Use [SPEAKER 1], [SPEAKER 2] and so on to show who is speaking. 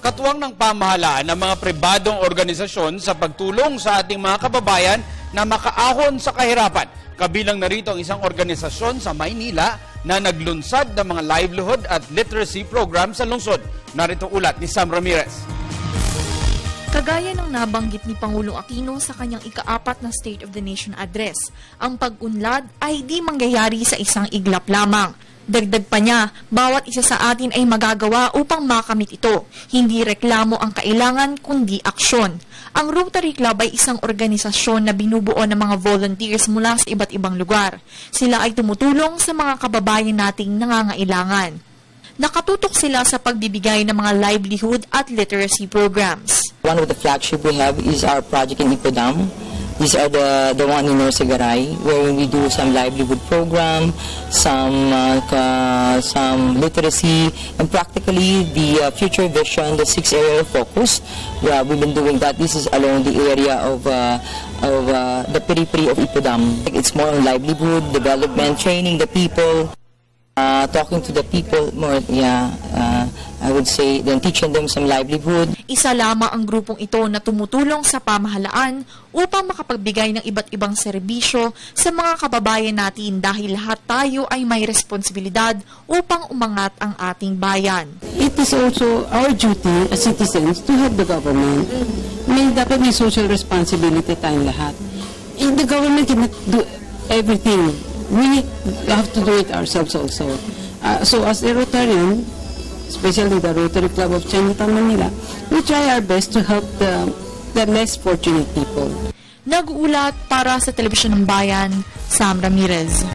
[SPEAKER 1] Katuwang ng pamahalaan ng mga pribadong organisasyon sa pagtulong sa ating mga kababayan na makaahon sa kahirapan. Kabilang narito ang isang organisasyon sa Maynila na naglunsad ng mga livelihood at literacy program sa lungsod. Narito ulat ni Sam Ramirez.
[SPEAKER 2] Kagaya ng nabanggit ni Pangulong Aquino sa kanyang ika-4 na State of the Nation address, ang pag-unlad ay di mangyayari sa isang iglap lamang. Dagdag pa niya, bawat isa sa atin ay magagawa upang makamit ito. Hindi reklamo ang kailangan, kundi aksyon. Ang Rotary Club ay isang organisasyon na binubuo ng mga volunteers mula sa iba't ibang lugar. Sila ay tumutulong sa mga kababayan nating nangangailangan. Nakatutok sila sa pagbibigay ng mga livelihood at literacy programs.
[SPEAKER 3] One of the flagship we have is our project in Ipodam. These are the one in Norsigaray, where we do some livelihood program, some literacy, and practically the future vision, the 6 area of focus. We've been doing that. This is along the area of the periphery of Ipodam. It's more on livelihood, development, training the people, talking to the people more. I would say, then teaching them some livelihood.
[SPEAKER 2] Isa lamang ang grupong ito na tumutulong sa pamahalaan upang makapagbigay ng iba't ibang serbisyo sa mga kababayan natin dahil lahat tayo ay may responsibilidad upang umangat ang ating bayan.
[SPEAKER 4] It is also our duty as citizens to help the government. Dapat may social responsibility tayong lahat. The government cannot do everything. We have to do it ourselves also. So as a Rotarian, especially the Rotary Club of Chinatown, Manila, we try our best to help the less fortunate people.
[SPEAKER 2] Nag-uulat para sa Telebisyon ng Bayan, Sam Ramirez.